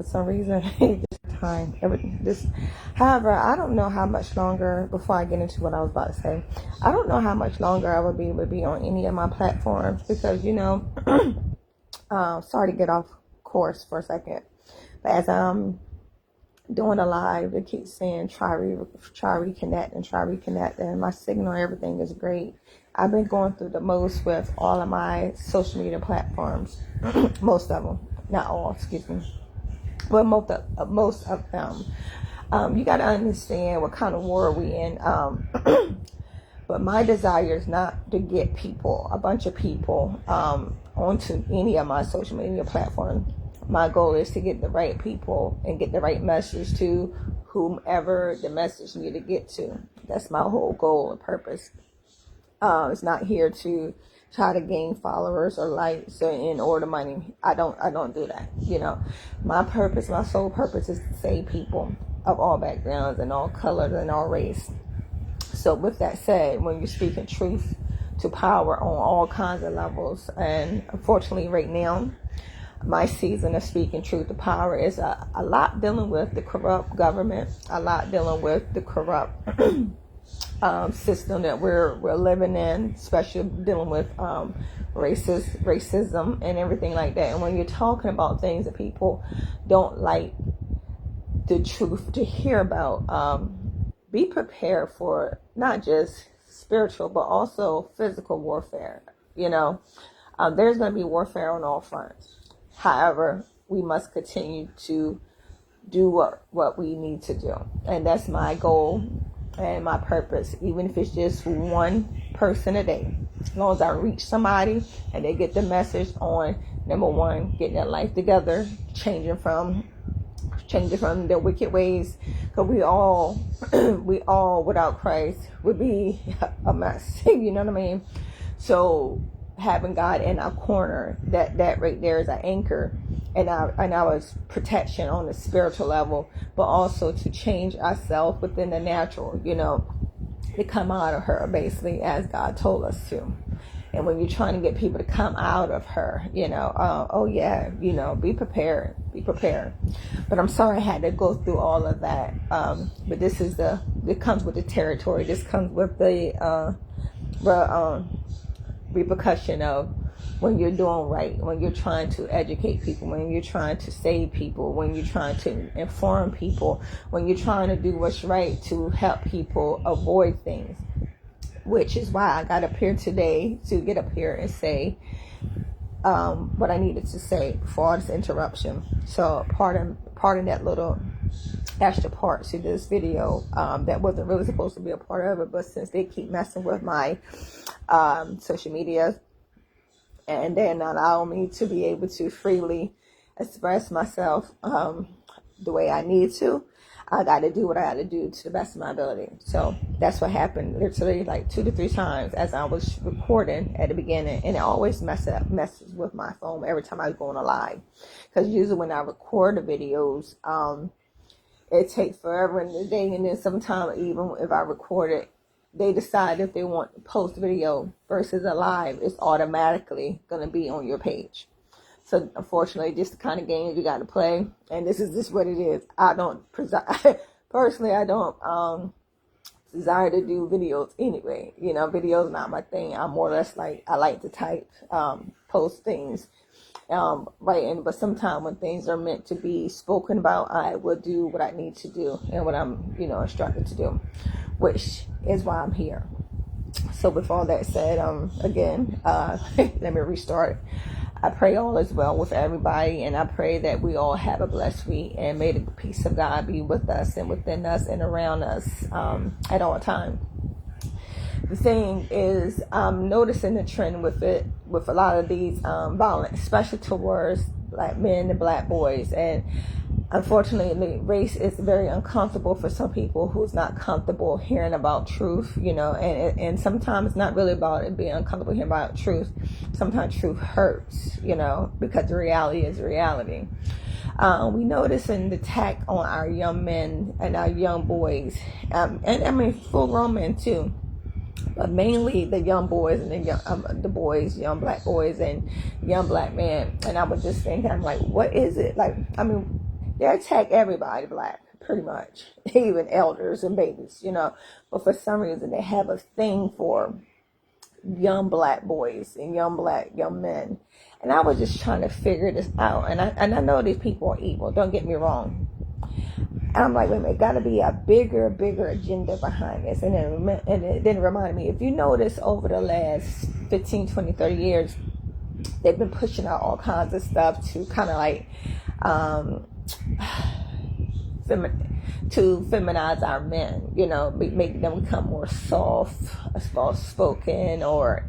for some reason. This time, however, I don't know how much longer. Before I get into what I was about to say, I don't know how much longer I will be able to be on any of my platforms because sorry to get off course for a second, but as I'm doing a live, it keeps saying try reconnect, and my signal, everything is great. I've been going through the most with all of my social media platforms, most of them, not all, excuse me, but most of them. You got to understand what kind of war we in. But my desire is not to get a bunch of people, onto any of my social media platforms. My goal is to get the right people and get the right message to whomever the message need to get to. That's my whole goal and purpose. It's not here to try to gain followers or likes and order money. I don't do that. My purpose, my sole purpose is to save people of all backgrounds and all colors and all race. So with that said, when you're speaking truth to power on all kinds of levels, and unfortunately right now, my season of speaking truth to power is a lot dealing with the corrupt government, a lot dealing with the corrupt system that we're living in, especially dealing with racism and everything like that. And when you're talking about things that people don't like the truth to hear about, be prepared for not just spiritual but also physical warfare. There's going to be warfare on all fronts. However, we must continue to do what we need to do. And that's my goal and my purpose, even if it's just one person a day. As long as I reach somebody and they get the message on, number one, getting their life together, changing from their wicked ways. Because we all without Christ would be a mess. You know what I mean? So having God in our corner, that right there is an anchor and our protection on the spiritual level, but also to change ourselves within the natural, to come out of her basically as God told us to. And when you're trying to get people to come out of her, be prepared. But I'm sorry I had to go through all of that. But it comes with the territory. This comes with the repercussion of when you're doing right, when you're trying to educate people, when you're trying to save people, when you're trying to inform people, when you're trying to do what's right to help people avoid things. Which is why I got up here today to get up here and say what I needed to say before this interruption. So pardon that little extra part to this video that wasn't really supposed to be a part of it, but since they keep messing with my social media and they're not allowing me to be able to freely express myself the way I need to, I got to do what I got to do to the best of my ability. So that's what happened literally like 2 to 3 times as I was recording at the beginning. And it always messes with my phone every time I go on a live. Because usually when I record the videos, it takes forever in the day. And then sometimes even if I record it, they decide if they want to post video versus a live, it's automatically going to be on your page. So unfortunately, just the kind of games you got to play, and this is just what it is. I don't personally, I don't desire to do videos anyway. Videos not my thing. I'm more or less like I like to type, post things, writing. But sometimes when things are meant to be spoken about, I will do what I need to do and what I'm instructed to do, which is why I'm here. So with all that said, again, let me restart. I pray all is well with everybody, and I pray that we all have a blessed week, and may the peace of God be with us and within us and around us at all times. The thing is, I'm noticing the trend with a lot of these violence, especially towards black men and black boys. And unfortunately, race is very uncomfortable for some people who's not comfortable hearing about truth, and sometimes it's not really about it being uncomfortable hearing about truth. Sometimes truth hurts, because the reality is reality. We notice an attack on our young men and our young boys, and I mean full grown men too. But mainly the young boys and young black boys and young black men. And I was just thinking, I'm like, what is it? Like, I mean, They attack everybody black, pretty much, even elders and babies, But for some reason, they have a thing for young black boys and young men. And I was just trying to figure this out. And I know these people are evil. Don't get me wrong. And I'm like, wait a minute, got to be a bigger agenda behind this. And it then reminded me, if you notice over the last 15, 20, 30 years, they've been pushing out all kinds of stuff to kind of like to feminize our men, make them become more soft-spoken, or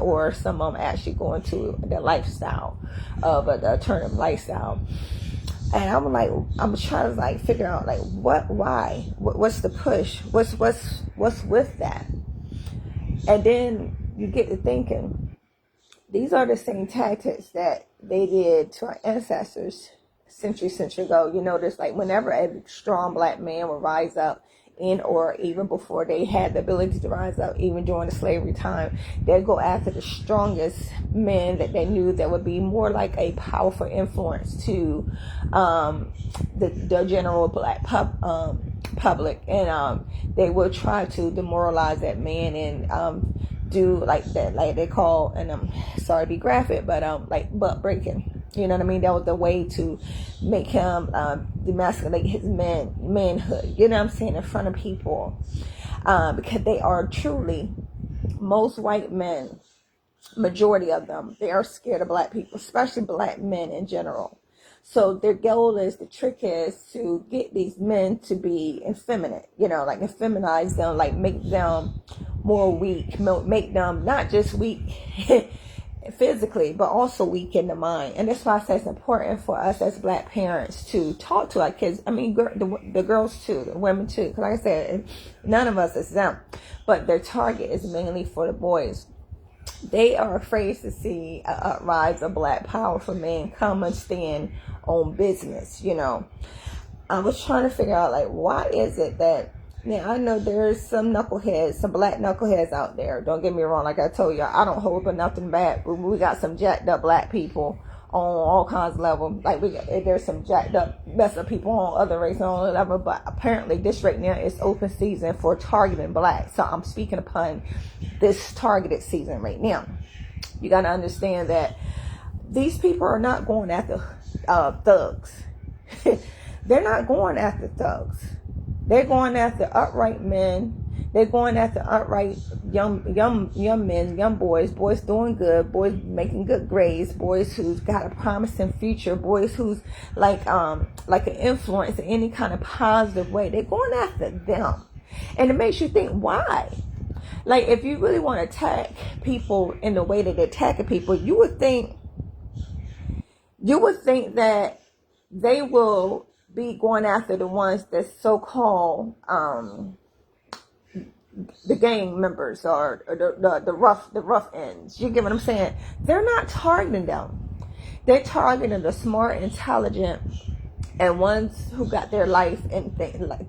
or some of them actually go into the lifestyle of the alternative lifestyle. And I'm trying to like figure out like why, what's the push, what's with that. And then you get to thinking, these are the same tactics that they did to our ancestors century ago. You notice, like, whenever a strong black man would rise up, or even before they had the ability to rise up, even during the slavery time, they'd go after the strongest men that they knew that would be more like a powerful influence to the general black public, and they would try to demoralize that man and do like that, like they call, and I'm sorry to be graphic, but like butt breaking. You know what I mean? That was the way to make him demasculate his manhood. You know what I'm saying? In front of people, because they are truly, most white men, majority of them, they are scared of black people, especially black men in general. So their goal is, the trick is to get these men to be effeminate, like effeminize them, like make them more weak, make them not just weak physically, but also weak in the mind. And that's why I say it's important for us as black parents to talk to our kids. I mean, the girls too, the women too. Because like I said, none of us is them. But their target is mainly for the boys. They are afraid to see an uprise of black powerful men come and stand on business, I was trying to figure out, like, why is it that, now I know there's some knuckleheads, some black knuckleheads out there. Don't get me wrong, like I told you, I don't hold for nothing bad, but we got some jacked up black people on all kinds of levels. Like, there's some jacked up, messed up people on other races on other level, but apparently this right now is open season for targeting black. So I'm speaking upon this targeted season right now. You got to understand that these people are not going after thugs. They're not going after thugs. They're going after upright men. They're going after upright young men, young boys doing good, boys making good grades, boys who's got a promising future, boys who's like an influence in any kind of positive way. They're going after them. And it makes you think, why? Like, if you really want to attack people in the way that they're attacking people, you would think that they will be going after the ones that's so-called the gang members, or the rough ends. You get what I'm saying? They're not targeting them. They're targeting the smart, intelligent, and ones who got their life and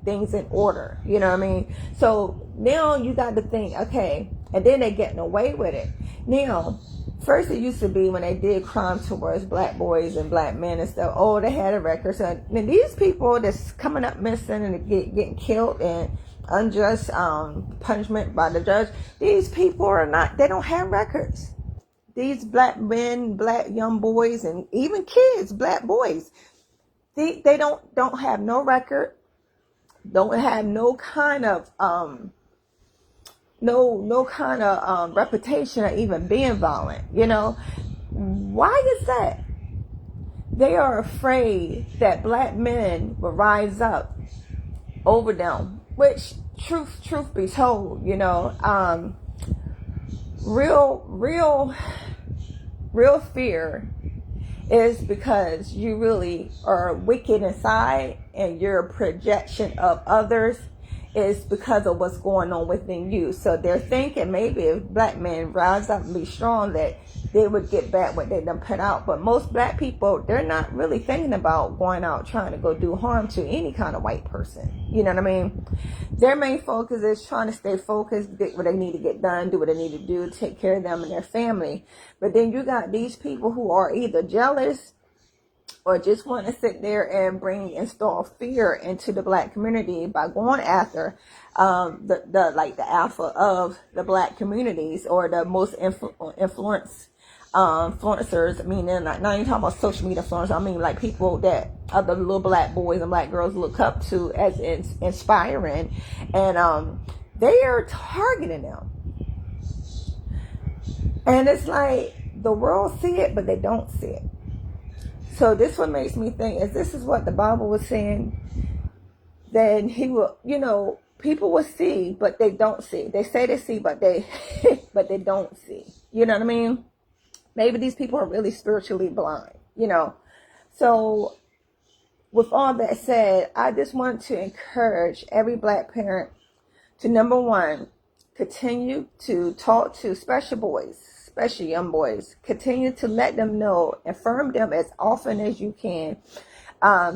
things in order. You know what I mean? So now you got to think, okay, and then they're getting away with it. Now, first it used to be when they did crimes towards black boys and black men and stuff, oh, they had a record. So now these people that's coming up missing and getting killed and unjust punishment by the judge, these people they don't have records. These black men, black young boys, and even kids, black boys, they don't have no record, don't have no kind of reputation of even being violent. Why is that? They are afraid that black men will rise up over them, which truth be told, real fear is because you really are wicked inside, and your projection of others is because of what's going on within you. So they're thinking maybe if black men rise up and be strong, that they would get back what they done put out. But most black people, they're not really thinking about going out trying to go do harm to any kind of white person. You know what I mean? Their main focus is trying to stay focused, get what they need to get done, do what they need to do, take care of them and their family. But then you got these people who are either jealous, or just want to sit there and install fear into the black community by going after the alpha of the black communities, or the most influencers. I mean, not even talking about social media influencers. I mean, like, people that other little black boys and black girls look up to as inspiring, and they are targeting them. And it's like the world see it, but they don't see it. So this one makes me think, if this is what the Bible was saying, then he will, people will see, but they don't see. They say they see, but they but they don't see. You know what I mean? Maybe these people are really spiritually blind, So with all that said, I just want to encourage every black parent to, number one, continue to talk to special boys, especially young boys. Continue to let them know, affirm them as often as you can.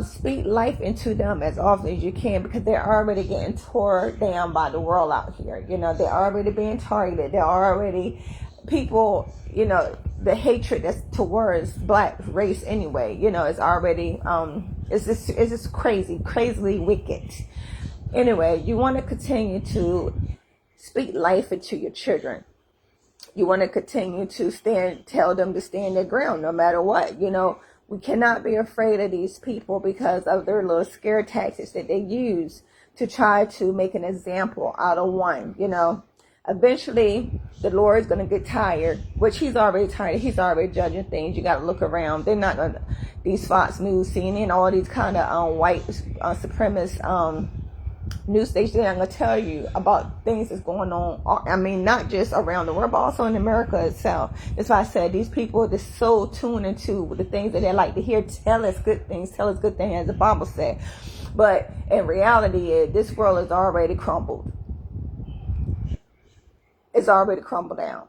Speak life into them as often as you can, because they're already getting torn down by the world out here. They're already being targeted. They're already people, the hatred that's towards black race anyway, it's already, it's just crazily wicked. Anyway, you want to continue to speak life into your children. You want to continue to tell them to stand their ground no matter what. We cannot be afraid of these people because of their little scare tactics that they use to try to make an example out of one. Eventually the Lord is going to get tired, which he's already tired. He's already judging things. You got to look around. They're not going to, these Fox News, CNN, all these kind of white supremacist news stations, they're going to tell you about things that's going on. I mean, not just around the world, but also in America itself. That's why I said these people are just so tuned into the things that they like to hear. Tell us good things, as the Bible said. But in reality, this world is already crumbled. It's already crumbled down,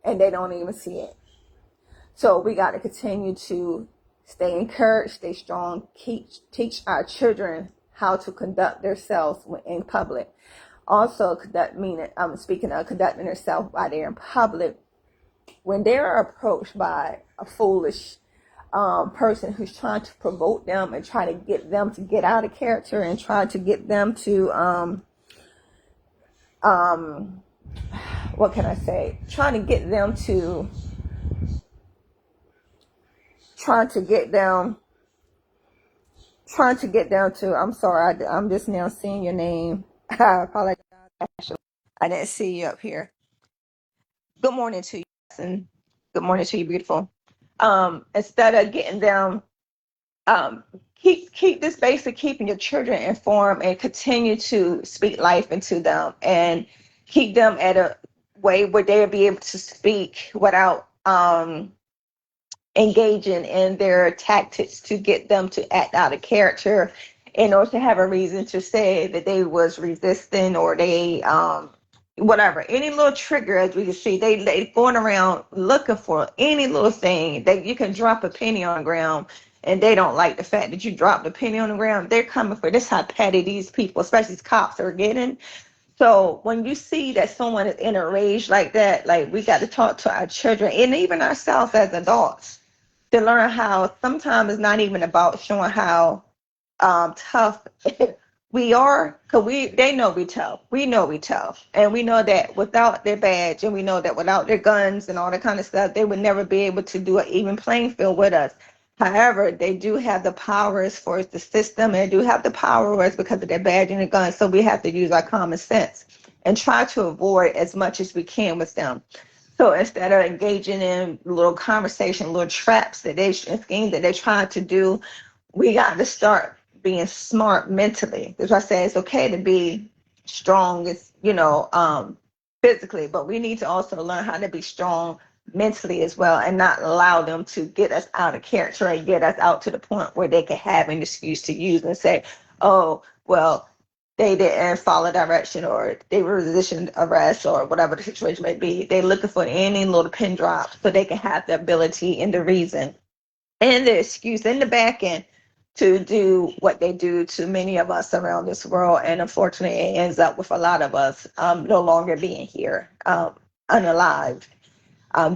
and they don't even see it. So we got to continue to stay encouraged, stay strong, teach our children how to conduct themselves in public. Also, speaking of conducting themselves while they're in public, when they're approached by a foolish person who's trying to provoke them and try to get them to get out of character and try to get them to what can I say? Trying to get them to I'm sorry, I'm just now seeing your name. I apologize, Ashley. I didn't see you up here. Good morning to you, and good morning to you, beautiful. Instead of getting them, keep this basic, keeping your children informed, and continue to speak life into them, and keep them at a way where they'll be able to speak without engaging in their tactics to get them to act out of character, in order to have a reason to say that they was resisting, or they whatever, any little trigger. As we can see, they going around looking for any little thing that you can drop a penny on the ground, and they don't like the fact that you dropped a penny on the ground. They're coming for this. How petty these people, especially these cops, are getting. So when you see that someone is in a rage like that, like, we got to talk to our children and even ourselves as adults to learn how sometimes it's not even about showing how tough we are, because they know we tough. We know we tough. And we know that without their badge, and we know that without their guns and all that kind of stuff, they would never be able to do an even playing field with us. However, they do have the power as far as the system, and they do have the power as because of their badge and the guns. So we have to use our common sense and try to avoid as much as we can with them. So instead of engaging in little conversation, little traps schemes that they try to do, we got to start being smart mentally. That's why I say it's okay to be strong, physically, but we need to also learn how to be strong mentally as well, and not allow them to get us out of character and get us out to the point where they can have an excuse to use and say, oh, well, they didn't follow direction, or they were resisting arrest, or whatever the situation may be. They're looking for any little pin drop so they can have the ability and the reason and the excuse in the back end to do what they do to many of us around this world. And unfortunately, it ends up with a lot of us no longer being here, unalived.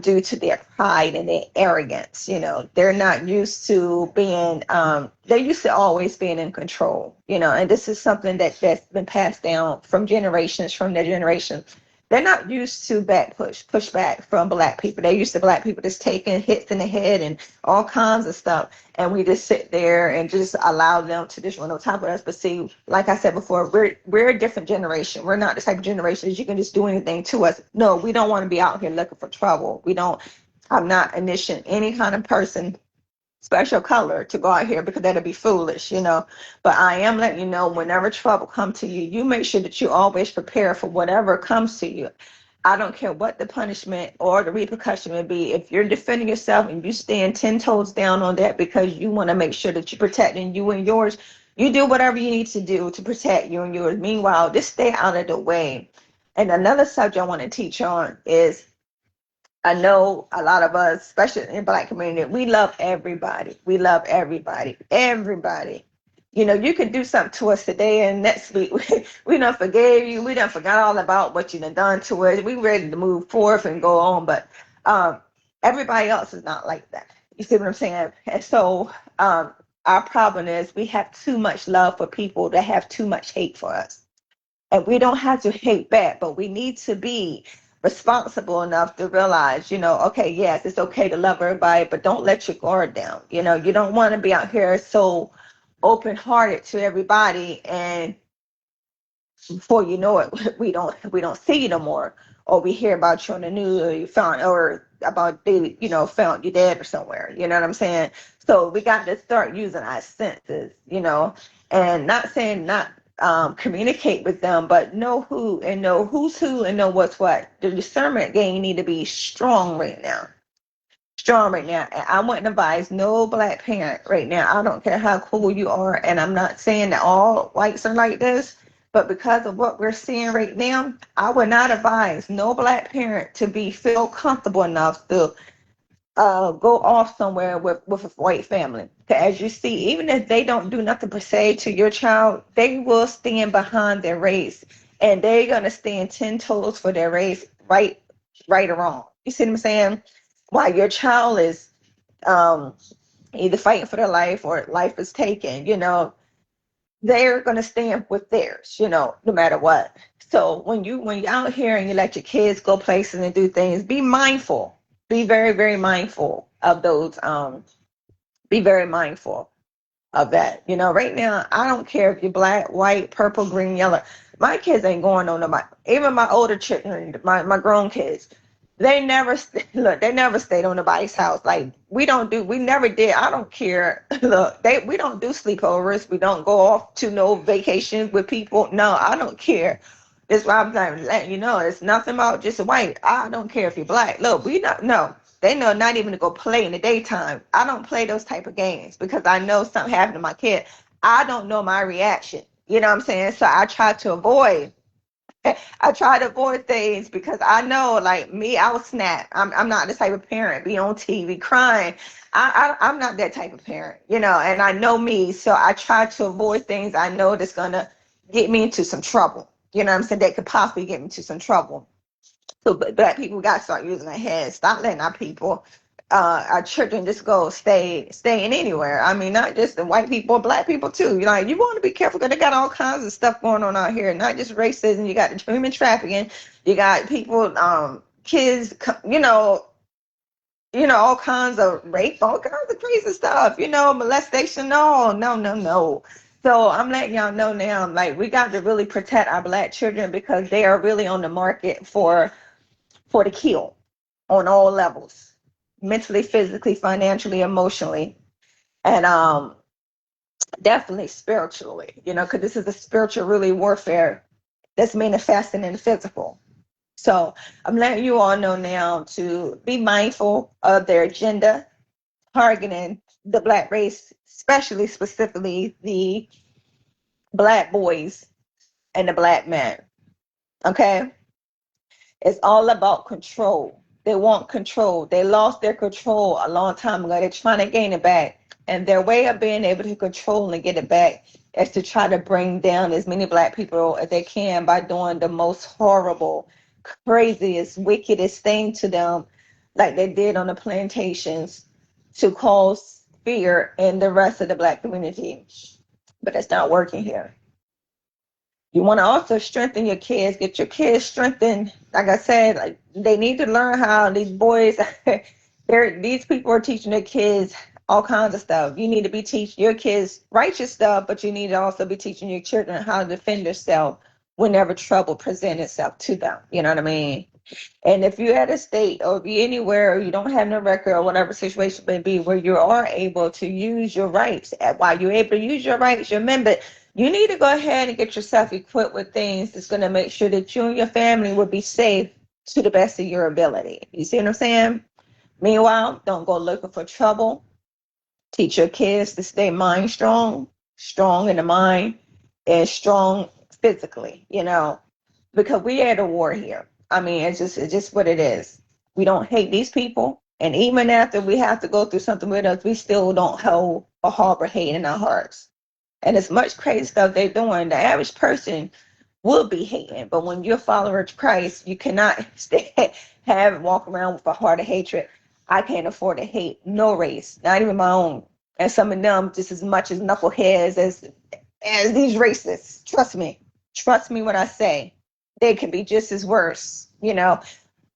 due to their pride and their arrogance. They're not used to being, they're used to always being in control, and this is something that's been passed down from generations, from their generation. They're not used to pushback from Black people. They're used to Black people just taking hits in the head and all kinds of stuff. And we just sit there and just allow them to just run on top of us. But see, like I said before, we're a different generation. We're not the type of generation that you can just do anything to us. No, we don't want to be out here looking for trouble. I'm not initiating any kind of person, special color, to go out here, because that'll be foolish, but I am letting you know, whenever trouble comes to you, you make sure that you always prepare for whatever comes to you. I don't care what the punishment or the repercussion may be. If you're defending yourself and you stand 10 toes down on that because you want to make sure that you're protecting you and yours, you do whatever you need to do to protect you and yours. Meanwhile, just stay out of the way. And another subject I want to teach on is, I know a lot of us, especially in the Black community, we love everybody. We love everybody. Everybody. You can do something to us today, and next week we done forgave you. We done forgot all about what you done to us. We ready to move forth and go on, but everybody else is not like that. You see what I'm saying? And so our problem is we have too much love for people that have too much hate for us. And we don't have to hate back, but we need to be responsible enough to realize, okay, yes, it's okay to love everybody, but don't let your guard down. You don't want to be out here so open-hearted to everybody, and before you know it, we don't see you no more, or we hear about you on the news, or you found, or about they, found you dead or somewhere. You know what I'm saying? So we got to start using our senses, and not saying not communicate with them, but know who and know who's who and know what's what. The discernment game need to be strong right now. Strong right now. And I wouldn't advise no Black parent right now. I don't care how cool you are, and I'm not saying that all whites are like this, but because of what we're seeing right now, I would not advise no Black parent to feel comfortable enough to go off somewhere with a white family. As you see, even if they don't do nothing per se to your child, they will stand behind their race, and they're gonna stand 10 toes for their race, right or wrong. You see what I'm saying? While your child is either fighting for their life or life is taken, they're gonna stand with theirs, no matter what. So when you're out here and you let your kids go places and do things, be mindful. Be very, very mindful of those. Be very mindful of that. Right now, I don't care if you're Black, white, purple, green, yellow. My kids ain't going on nobody. Even my older children, my grown kids, they never they never stayed on nobody's house. Like we never did. I don't care. Look, we don't do sleepovers. We don't go off to no vacations with people. No, I don't care. That's why I'm letting you know, it's nothing about just white. I don't care if you're Black. Look, no. They know not even to go play in the daytime. I don't play those type of games because I know something happened to my kid. I don't know my reaction. You know what I'm saying? So I try to avoid. I try to avoid things because I know, like me, I will snap. I'm not the type of parent be on TV crying. I'm not that type of parent, and I know me, so I try to avoid things I know that's gonna get me into some trouble. You know what I'm saying? That could possibly get me into some trouble. So Black people got to start using their heads. Stop letting our children just go staying anywhere. I mean, not just the white people, Black people too. You want to be careful because they got all kinds of stuff going on out here. Not just racism. You got the human trafficking. You got people, kids, all kinds of rape, all kinds of crazy stuff. Molestation. No. So I'm letting y'all know now, like we got to really protect our Black children because they are really on the market for the kill on all levels, mentally, physically, financially, emotionally, and definitely spiritually, because this is a spiritual really warfare that's manifesting in the physical. So I'm letting you all know now to be mindful of their agenda, targeting the Black race, specifically the Black boys and the Black men. Okay? It's all about control. They want control. They lost their control a long time ago. They're trying to gain it back. And their way of being able to control and get it back is to try to bring down as many Black people as they can by doing the most horrible, craziest, wickedest thing to them like they did on the plantations to cause fear in the rest of the Black community. But it's not working here. You want to also strengthen your kids, get your kids strengthened. Like I said, like they need to learn how these boys, these people are teaching their kids all kinds of stuff. You need to be teaching your kids righteous stuff, but you need to also be teaching your children how to defend yourself whenever trouble presents itself to them. You know what I mean? And if you're at a state or be anywhere, or you don't have no record or whatever situation may be, where you are able to use your rights, while you're able to use your rights, remember, you need to go ahead and get yourself equipped with things that's going to make sure that you and your family will be safe to the best of your ability. You see what I'm saying? Meanwhile, don't go looking for trouble. Teach your kids to stay mind strong, strong in the mind, and strong physically, because we are at a war here. I mean, it's just what it is. We don't hate these people. And even after we have to go through something with us, we still don't hold or harbor hate in our hearts. And as much crazy stuff they're doing, the average person will be hating. But when you're a follower of Christ, you cannot walk around with a heart of hatred. I can't afford to hate no race, not even my own. And some of them just as much as knuckleheads as these racists. Trust me. Trust me when I say they can be just as worse.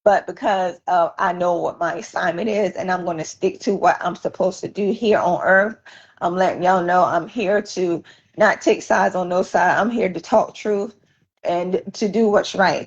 But because I know what my assignment is and I'm going to stick to what I'm supposed to do here on earth, I'm letting y'all know I'm here to not take sides on no side. I'm here to talk truth and to do what's right.